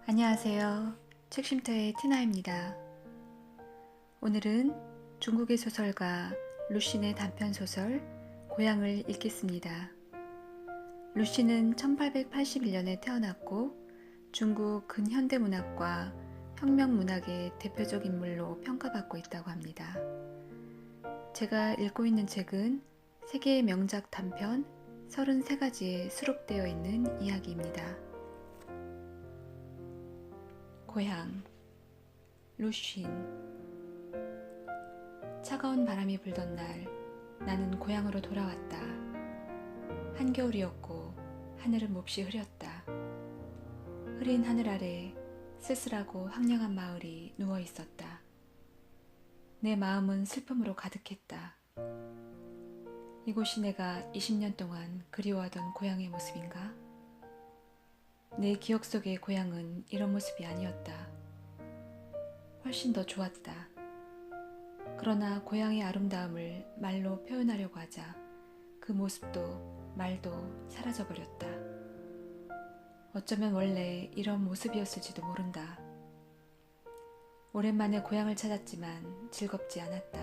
안녕하세요. 책쉼터의 티나입니다. 오늘은 중국의 소설가 루신의 단편소설 고향을 읽겠습니다. 루신은 1881년에 태어났고 중국 근현대문학과 혁명문학의 대표적 인물로 평가받고 있다고 합니다. 제가 읽고 있는 책은 세계의 명작 단편 33가지에 수록되어 있는 이야기입니다. 고향. 루쉰. 차가운 바람이 불던 날 나는 고향으로 돌아왔다. 한겨울이었고 하늘은 몹시 흐렸다. 흐린 하늘 아래 쓸쓸하고 황량한 마을이 누워 있었다. 내 마음은 슬픔으로 가득했다. 이곳이 내가 20년 동안 그리워하던 고향의 모습인가? 내 기억 속의 고향은 이런 모습이 아니었다. 훨씬 더 좋았다. 그러나 고향의 아름다움을 말로 표현하려고 하자 그 모습도 말도 사라져버렸다. 어쩌면 원래 이런 모습이었을지도 모른다. 오랜만에 고향을 찾았지만 즐겁지 않았다.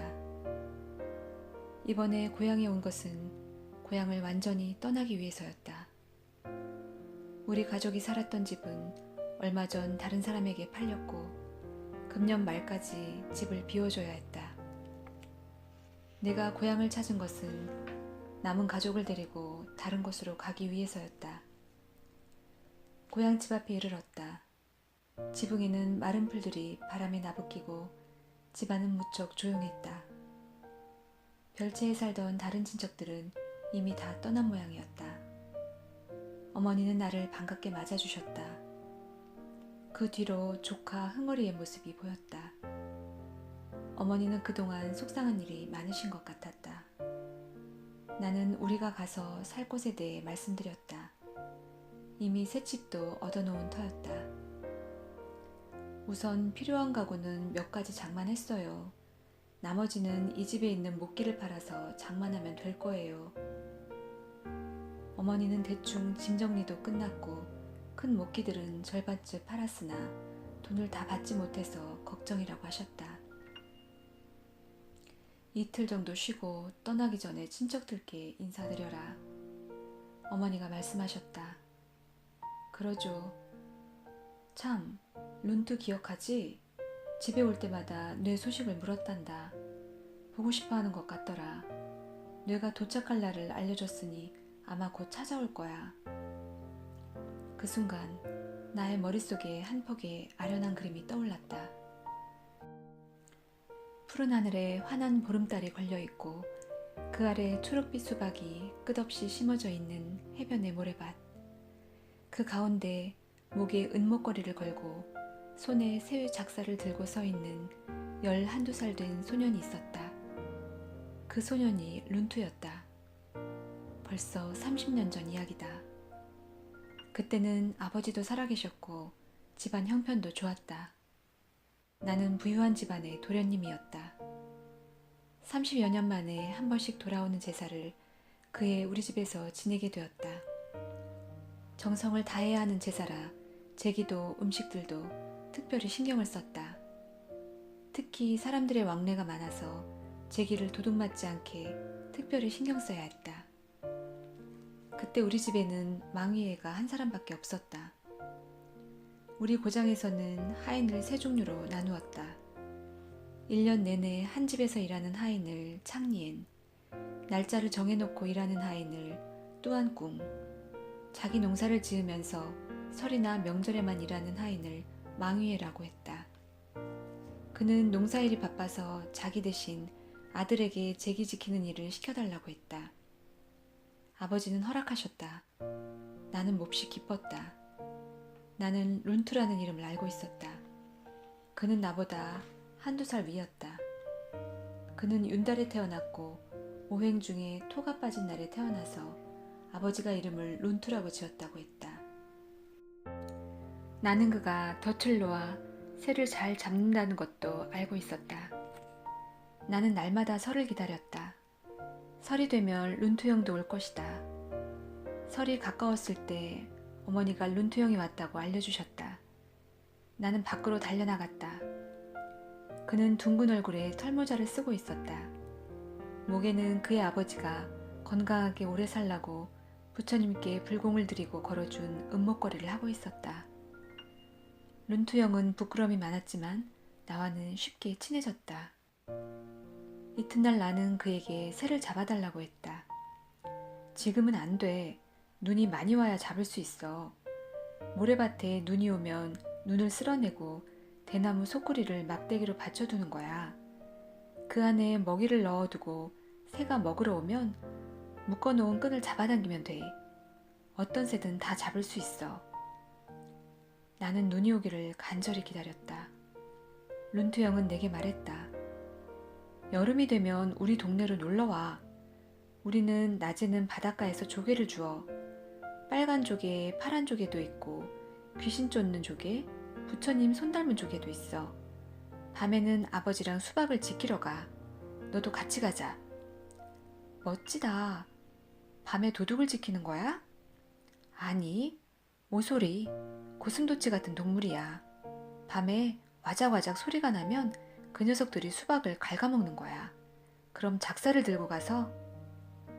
이번에 고향에 온 것은 고향을 완전히 떠나기 위해서였다. 우리 가족이 살았던 집은 얼마 전 다른 사람에게 팔렸고 금년 말까지 집을 비워줘야 했다. 내가 고향을 찾은 것은 남은 가족을 데리고 다른 곳으로 가기 위해서였다. 고향 집 앞에 이르렀다. 지붕에는 마른 풀들이 바람에 나부끼고 집안은 무척 조용했다. 별채에 살던 다른 친척들은 이미 다 떠난 모양이었다. 어머니는 나를 반갑게 맞아주셨다. 그 뒤로 조카 흥얼이의 모습이 보였다. 어머니는 그동안 속상한 일이 많으신 것 같았다. 나는 우리가 가서 살 곳에 대해 말씀드렸다. 이미 새 집도 얻어놓은 터였다. 우선 필요한 가구는 몇 가지 장만했어요. 나머지는 이 집에 있는 목기를 팔아서 장만하면 될 거예요. 어머니는 대충 짐 정리도 끝났고 큰 목기들은 절반쯤 팔았으나 돈을 다 받지 못해서 걱정이라고 하셨다. 이틀 정도 쉬고 떠나기 전에 친척들께 인사드려라. 어머니가 말씀하셨다. 그러죠. 참, 룬투 기억하지? 집에 올 때마다 뇌 소식을 물었단다. 보고 싶어 하는 것 같더라. 뇌가 도착할 날을 알려줬으니 아마 곧 찾아올 거야. 그 순간 나의 머릿속에 한 폭의 아련한 그림이 떠올랐다. 푸른 하늘에 환한 보름달이 걸려있고 그 아래 초록빛 수박이 끝없이 심어져 있는 해변의 모래밭. 그 가운데 목에 은목걸이를 걸고 손에 새우 작사를 들고 서 있는 12살 된 소년이 있었다. 그 소년이 룬투였다. 벌써 30년 전 이야기다. 그때는 아버지도 살아계셨고 집안 형편도 좋았다. 나는 부유한 집안의 도련님이었다. 30여 년 만에 한 번씩 돌아오는 제사를 그해 우리 집에서 지내게 되었다. 정성을 다해야 하는 제사라 제기도 음식들도 특별히 신경을 썼다. 특히 사람들의 왕래가 많아서 제기를 도둑맞지 않게 특별히 신경 써야 했다. 그때 우리 집에는 망위애가 한 사람밖에 없었다. 우리 고장에서는 하인을 세 종류로 나누었다. 1년 내내 한 집에서 일하는 하인을 창리엔, 날짜를 정해놓고 일하는 하인을 뚜안꿍, 자기 농사를 지으면서 설이나 명절에만 일하는 하인을 망위애라고 했다. 그는 농사일이 바빠서 자기 대신 아들에게 제기 지키는 일을 시켜달라고 했다. 아버지는 허락하셨다. 나는 몹시 기뻤다. 나는 룬투라는 이름을 알고 있었다. 그는 나보다 한두 살 위였다. 그는 윤달에 태어났고 오행 중에 토가 빠진 날에 태어나서 아버지가 이름을 룬투라고 지었다고 했다. 나는 그가 덫을 놓아 새를 잘 잡는다는 것도 알고 있었다. 나는 날마다 설을 기다렸다. 설이 되면 룬투 형도 올 것이다. 설이 가까웠을 때 어머니가 룬투 형이 왔다고 알려주셨다. 나는 밖으로 달려나갔다. 그는 둥근 얼굴에 털모자를 쓰고 있었다. 목에는 그의 아버지가 건강하게 오래 살라고 부처님께 불공을 드리고 걸어준 은목걸이를 하고 있었다. 룬투형은 부끄러움이 많았지만 나와는 쉽게 친해졌다. 이튿날 나는 그에게 새를 잡아달라고 했다. 지금은 안 돼. 눈이 많이 와야 잡을 수 있어. 모래밭에 눈이 오면 눈을 쓸어내고 대나무 소쿠리를 막대기로 받쳐두는 거야. 그 안에 먹이를 넣어두고 새가 먹으러 오면 묶어놓은 끈을 잡아당기면 돼. 어떤 새든 다 잡을 수 있어. 나는 눈이 오기를 간절히 기다렸다. 룬투 형은 내게 말했다. 여름이 되면 우리 동네로 놀러와. 우리는 낮에는 바닷가에서 조개를 주워. 빨간 조개, 파란 조개도 있고 귀신 쫓는 조개, 부처님 손 닮은 조개도 있어. 밤에는 아버지랑 수박을 지키러 가. 너도 같이 가자. 멋지다. 밤에 도둑을 지키는 거야? 아니, 오소리, 고슴도치 같은 동물이야. 밤에 와작와작 소리가 나면 그 녀석들이 수박을 갉아먹는 거야. 그럼 작사를 들고 가서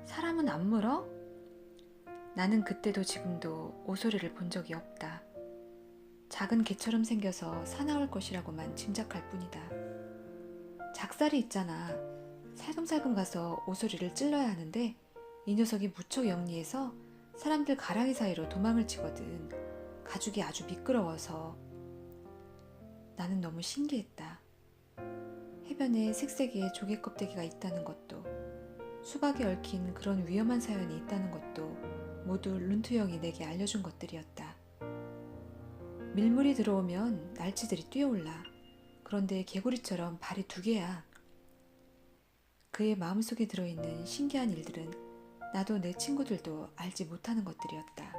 사람은 안 물어? 나는 그때도 지금도 오소리를 본 적이 없다. 작은 개처럼 생겨서 사나울 것이라고만 짐작할 뿐이다. 작살이 있잖아. 살금살금 가서 오소리를 찔러야 하는데 이 녀석이 무척 영리해서 사람들 가랑이 사이로 도망을 치거든. 가죽이 아주 미끄러워서. 나는 너무 신기했다. 해변에 색색의 조개 껍데기가 있다는 것도, 수박에 얽힌 그런 위험한 사연이 있다는 것도 모두 룬투 형이 내게 알려준 것들이었다. 밀물이 들어오면 날치들이 뛰어올라. 그런데 개구리처럼 발이 2개야. 그의 마음속에 들어있는 신기한 일들은 나도 내 친구들도 알지 못하는 것들이었다.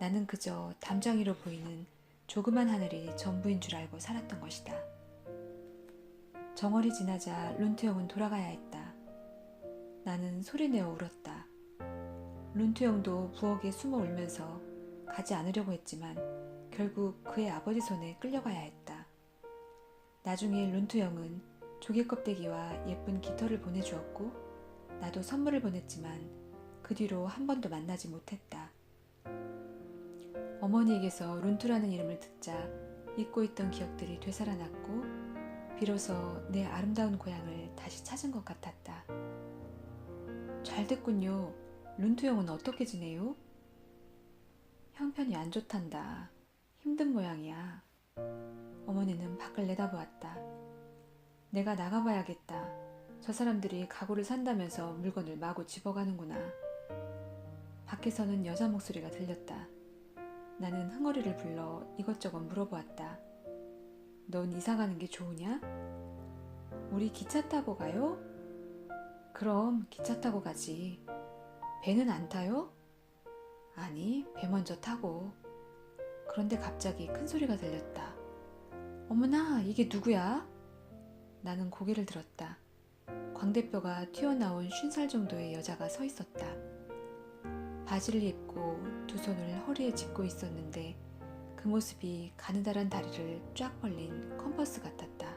나는 그저 담장 위로 보이는 조그만 하늘이 전부인 줄 알고 살았던 것이다. 정월이 지나자 룬투 형은 돌아가야 했다. 나는 소리내어 울었다. 룬투 형도 부엌에 숨어 울면서 가지 않으려고 했지만 결국 그의 아버지 손에 끌려가야 했다. 나중에 룬투 형은 조개 껍데기와 예쁜 깃털을 보내주었고 나도 선물을 보냈지만 그 뒤로 한 번도 만나지 못했다. 어머니에게서 룬투라는 이름을 듣자 잊고 있던 기억들이 되살아났고 비로소 내 아름다운 고향을 다시 찾은 것 같았다. 잘 됐군요. 룬투 형은 어떻게 지내요? 형편이 안 좋단다. 힘든 모양이야. 어머니는 밖을 내다보았다. 내가 나가봐야겠다. 저 사람들이 가구를 산다면서 물건을 마구 집어가는구나. 밖에서는 여자 목소리가 들렸다. 나는 흥얼이를 불러 이것저것 물어보았다. 넌 이사 가는 게 좋으냐? 우리 기차 타고 가요? 그럼 기차 타고 가지. 배는 안 타요? 아니, 배 먼저 타고. 그런데 갑자기 큰 소리가 들렸다. 어머나, 이게 누구야? 나는 고개를 들었다. 광대뼈가 튀어나온 50살 정도의 여자가 서 있었다. 바지를 입고 2손을 허리에 짚고 있었는데 그 모습이 가느다란 다리를 쫙 벌린 컨버스 같았다.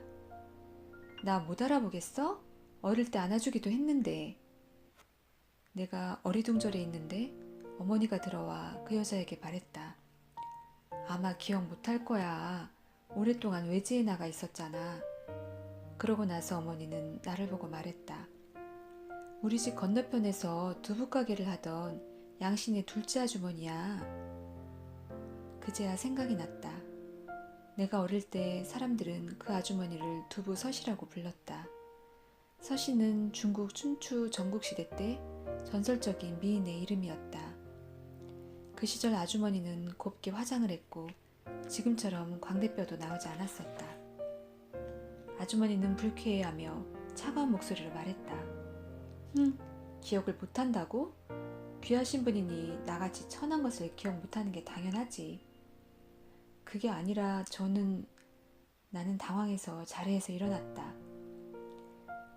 나 못 알아보겠어? 어릴 때 안아주기도 했는데. 내가 어리둥절해 있는데 어머니가 들어와 그 여자에게 말했다. 아마 기억 못할 거야. 오랫동안 외지에 나가 있었잖아. 그러고 나서 어머니는 나를 보고 말했다. 우리 집 건너편에서 두부가게를 하던 양신의 둘째 아주머니야. 그제야 생각이 났다. 내가 어릴 때 사람들은 그 아주머니를 두부 서씨라고 불렀다. 서씨는 중국 춘추 전국시대 때 전설적인 미인의 이름이었다. 그 시절 아주머니는 곱게 화장을 했고 지금처럼 광대뼈도 나오지 않았었다. 아주머니는 불쾌해하며 차가운 목소리로 말했다. 기억을 못한다고? 귀하신 분이니 나같이 천한 것을 기억 못하는 게 당연하지. 그게 아니라 나는 당황해서 자리에서 일어났다.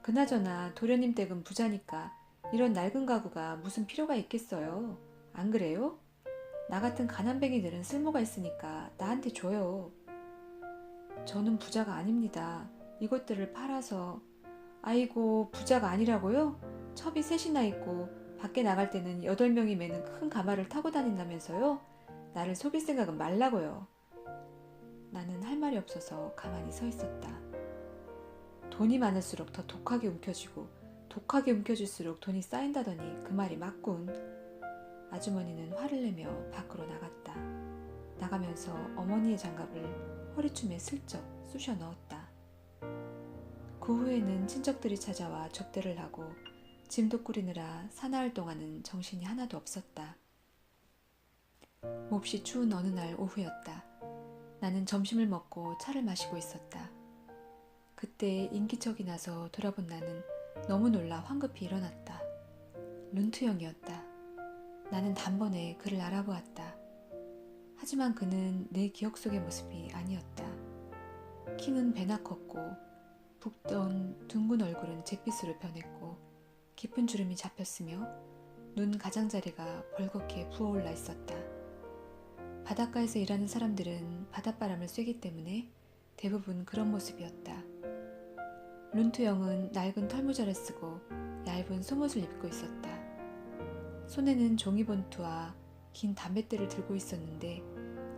그나저나 도련님 댁은 부자니까 이런 낡은 가구가 무슨 필요가 있겠어요. 안 그래요? 나 같은 가난뱅이들은 쓸모가 있으니까 나한테 줘요. 저는 부자가 아닙니다. 이것들을 팔아서. 아이고, 부자가 아니라고요? 첩이 셋이나 있고 밖에 나갈 때는 8명이 매는 큰 가마를 타고 다닌다면서요? 나를 속일 생각은 말라고요. 나는 할 말이 없어서 가만히 서 있었다. 돈이 많을수록 더 독하게 움켜쥐고 독하게 움켜질수록 돈이 쌓인다더니 그 말이 맞군. 아주머니는 화를 내며 밖으로 나갔다. 나가면서 어머니의 장갑을 허리춤에 슬쩍 쑤셔 넣었다. 그 후에는 친척들이 찾아와 접대를 하고 짐도 꾸리느라 사나흘 동안은 정신이 하나도 없었다. 몹시 추운 어느 날 오후였다. 나는 점심을 먹고 차를 마시고 있었다. 그때 인기척이 나서 돌아본 나는 너무 놀라 황급히 일어났다. 룬투형이었다. 나는 단번에 그를 알아보았다. 하지만 그는 내 기억 속의 모습이 아니었다. 키는 배나 컸고 붓던 둥근 얼굴은 잿빛으로 변했고 깊은 주름이 잡혔으며 눈 가장자리가 벌겋게 부어올라 있었다. 바닷가에서 일하는 사람들은 바닷바람을 쐬기 때문에 대부분 그런 모습이었다. 룬투형은 낡은 털모자를 쓰고 얇은 속옷을 입고 있었다. 손에는 종이본투와 긴 담뱃대를 들고 있었는데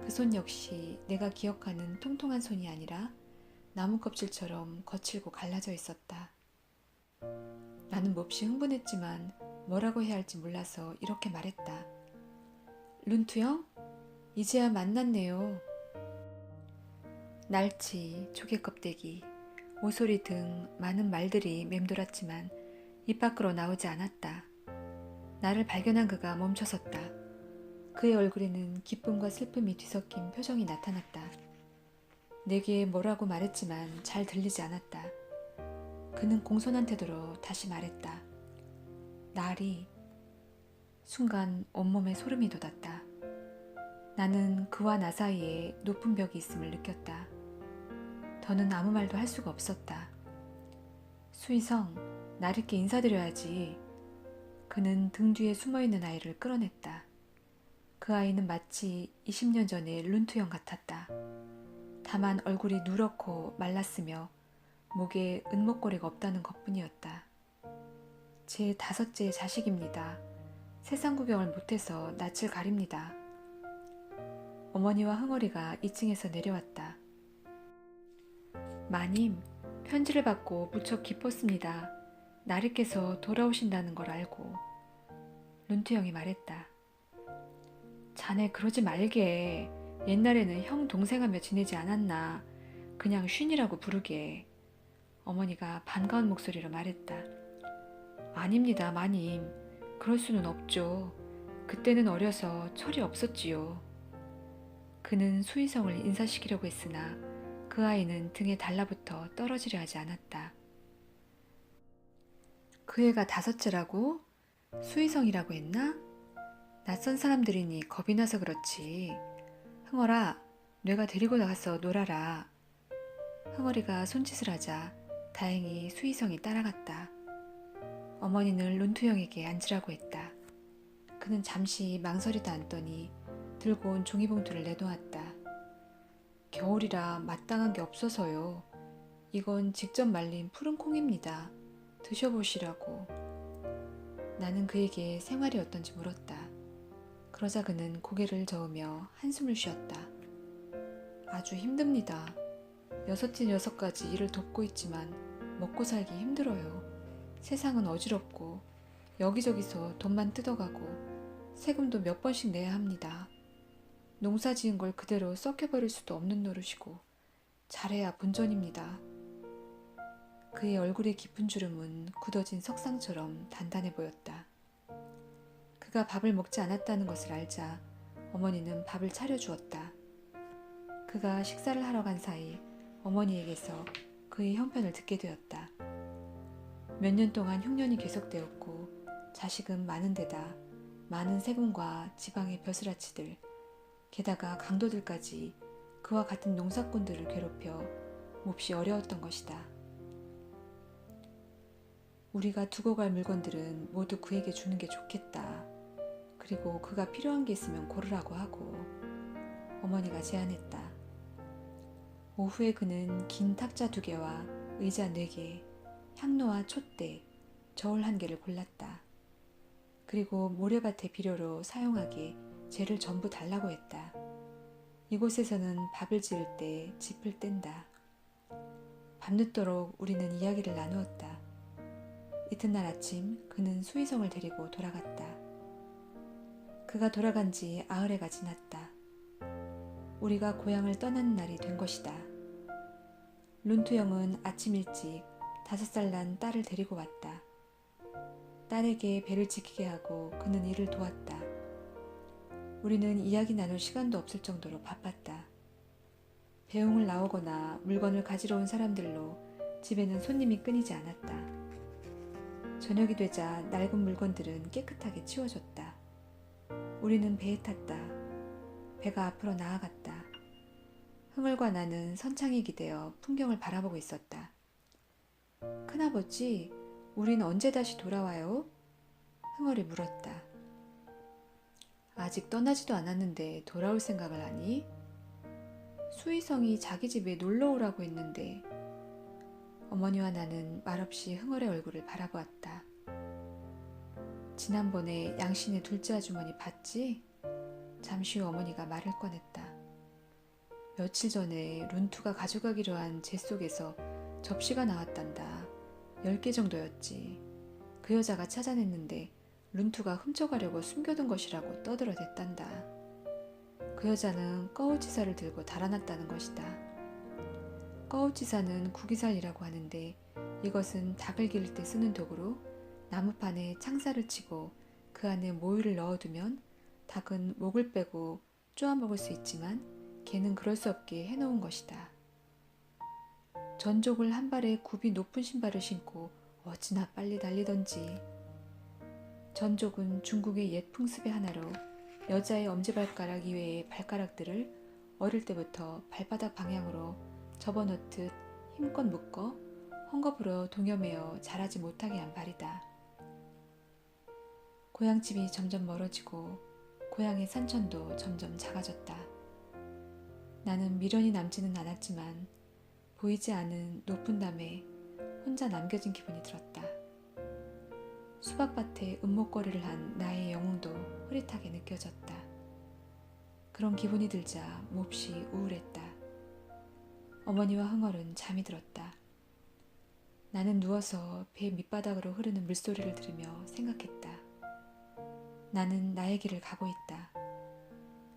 그 손 역시 내가 기억하는 통통한 손이 아니라 나무 껍질처럼 거칠고 갈라져 있었다. 나는 몹시 흥분했지만 뭐라고 해야 할지 몰라서 이렇게 말했다. 룬투형? 이제야 만났네요. 날치, 조개껍데기, 오소리 등 많은 말들이 맴돌았지만 입 밖으로 나오지 않았다. 나를 발견한 그가 멈춰섰다. 그의 얼굴에는 기쁨과 슬픔이 뒤섞인 표정이 나타났다. 내게 뭐라고 말했지만 잘 들리지 않았다. 그는 공손한 태도로 다시 말했다. 나리. 순간 온몸에 소름이 돋았다. 나는 그와 나 사이에 높은 벽이 있음을 느꼈다. 더는 아무 말도 할 수가 없었다. 수희성, 나리께 인사드려야지. 그는 등 뒤에 숨어있는 아이를 끌어냈다. 그 아이는 마치 20년 전의 룬투형 같았다. 다만 얼굴이 누렇고 말랐으며 목에 은목걸이가 없다는 것뿐이었다. 제 5째 자식입니다. 세상 구경을 못해서 낯을 가립니다. 어머니와 흥얼이가 2층에서 내려왔다. 마님, 편지를 받고 무척 기뻤습니다. 나리께서 돌아오신다는 걸 알고. 룬투형이 말했다. 자네 그러지 말게. 옛날에는 형 동생하며 지내지 않았나. 그냥 쉰이라고 부르게. 어머니가 반가운 목소리로 말했다. 아닙니다, 마님. 그럴 수는 없죠. 그때는 어려서 철이 없었지요. 그는 수희성을 인사시키려고 했으나 그 아이는 등에 달라붙어 떨어지려 하지 않았다. 그 애가 5째라고? 수희성이라고 했나? 낯선 사람들이니 겁이 나서 그렇지. 흥얼아, 내가 데리고 나가서 놀아라. 흥얼이가 손짓을 하자 다행히 수희성이 따라갔다. 어머니는 룬투형에게 앉으라고 했다. 그는 잠시 망설이다 앉더니 들고 온 종이봉투를 내놓았다. 겨울이라 마땅한 게 없어서요. 이건 직접 말린 푸른 콩입니다. 드셔보시라고. 나는 그에게 생활이 어떤지 물었다. 그러자 그는 고개를 저으며 한숨을 쉬었다. 아주 힘듭니다. 6째 녀석까지 일을 돕고 있지만 먹고 살기 힘들어요. 세상은 어지럽고 여기저기서 돈만 뜯어가고 세금도 몇 번씩 내야 합니다. 농사 지은 걸 그대로 썩혀버릴 수도 없는 노릇이고 잘해야 본전입니다. 그의 얼굴의 깊은 주름은 굳어진 석상처럼 단단해 보였다. 그가 밥을 먹지 않았다는 것을 알자 어머니는 밥을 차려주었다. 그가 식사를 하러 간 사이 어머니에게서 그의 형편을 듣게 되었다. 몇 년 동안 흉년이 계속되었고 자식은 많은 데다 많은 세금과 지방의 벼슬아치들, 게다가 강도들까지 그와 같은 농사꾼들을 괴롭혀 몹시 어려웠던 것이다. 우리가 두고 갈 물건들은 모두 그에게 주는 게 좋겠다. 그리고 그가 필요한 게 있으면 고르라고 하고. 어머니가 제안했다. 오후에 그는 긴 탁자 2개와 의자 4개, 향로와 촛대, 저울 1개를 골랐다. 그리고 모래밭의 비료로 사용하기에 재를 전부 달라고 했다. 이곳에서는 밥을 지을 때 짚을 뗀다. 밤늦도록 우리는 이야기를 나누었다. 이튿날 아침 그는 수의성을 데리고 돌아갔다. 그가 돌아간 지 80해가 지났다. 우리가 고향을 떠나는 날이 된 것이다. 룬투형은 아침 일찍 5살 난 딸을 데리고 왔다. 딸에게 배를 지키게 하고 그는 일을 도왔다. 우리는 이야기 나눌 시간도 없을 정도로 바빴다. 배웅을 나오거나 물건을 가지러 온 사람들로 집에는 손님이 끊이지 않았다. 저녁이 되자 낡은 물건들은 깨끗하게 치워졌다. 우리는 배에 탔다. 배가 앞으로 나아갔다. 흥얼과 나는 선창에 기대어 풍경을 바라보고 있었다. 큰아버지, 우린 언제 다시 돌아와요? 흥얼이 물었다. 아직 떠나지도 않았는데 돌아올 생각을 하니? 수의성이 자기 집에 놀러 오라고 했는데. 어머니와 나는 말없이 흥얼의 얼굴을 바라보았다. 지난번에 양신의 둘째 아주머니 봤지? 잠시 후 어머니가 말을 꺼냈다. 며칠 전에 룬투가 가져가기로 한 재 속에서 접시가 나왔단다. 10개 정도였지. 그 여자가 찾아냈는데 룬투가 훔쳐가려고 숨겨둔 것이라고 떠들어댔단다. 그 여자는 꺼우치사를 들고 달아났다는 것이다. 꺼우치사는 구기살이라고 하는데 이것은 닭을 기를 때 쓰는 도구로 나무판에 창살을 치고 그 안에 모유를 넣어두면 닭은 목을 빼고 쪼아먹을 수 있지만 개는 그럴 수 없게 해놓은 것이다. 전족을 한 발에 굽이 높은 신발을 신고 어찌나 빨리 달리던지. 전족은 중국의 옛 풍습의 하나로 여자의 엄지발가락 이외의 발가락들을 어릴 때부터 발바닥 방향으로 접어놓듯 힘껏 묶어 헝겊으로 동여매어 자라지 못하게 한 발이다. 고향집이 점점 멀어지고 고향의 산천도 점점 작아졌다. 나는 미련이 남지는 않았지만 보이지 않은 높은 담에 혼자 남겨진 기분이 들었다. 수박밭에 은목거리를 한 나의 영웅도 흐릿하게 느껴졌다. 그런 기분이 들자 몹시 우울했다. 어머니와 흥얼은 잠이 들었다. 나는 누워서 배 밑바닥으로 흐르는 물소리를 들으며 생각했다. 나는 나의 길을 가고 있다.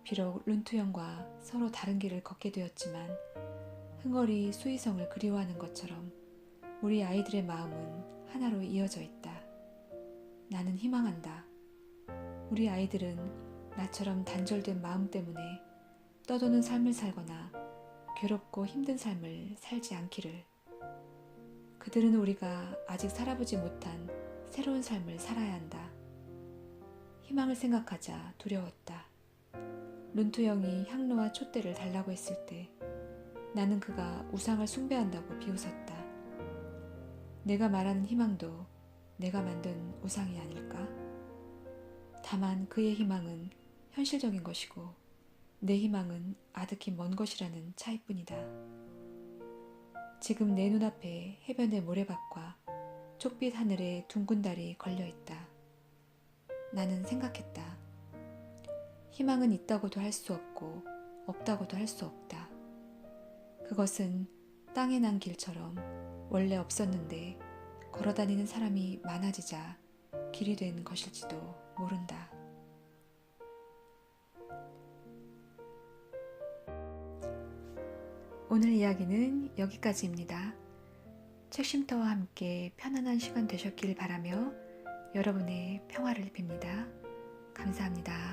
비록 룬투형과 서로 다른 길을 걷게 되었지만 흥얼이 수의성을 그리워하는 것처럼 우리 아이들의 마음은 하나로 이어져 있다. 나는 희망한다. 우리 아이들은 나처럼 단절된 마음 때문에 떠도는 삶을 살거나 괴롭고 힘든 삶을 살지 않기를. 그들은 우리가 아직 살아보지 못한 새로운 삶을 살아야 한다. 희망을 생각하자 두려웠다. 룬투 형이 향로와 촛대를 달라고 했을 때 나는 그가 우상을 숭배한다고 비웃었다. 내가 말하는 희망도 내가 만든 우상이 아닐까? 다만 그의 희망은 현실적인 것이고 내 희망은 아득히 먼 것이라는 차이뿐이다. 지금 내 눈앞에 해변의 모래밭과 촉빛 하늘에 둥근 달이 걸려있다. 나는 생각했다. 희망은 있다고도 할 수 없고 없다고도 할 수 없다. 그것은 땅에 난 길처럼 원래 없었는데 걸어다니는 사람이 많아지자 길이 된 것일지도 모른다. 오늘 이야기는 여기까지입니다. 책쉼터와 함께 편안한 시간 되셨길 바라며 여러분의 평화를 빕니다. 감사합니다.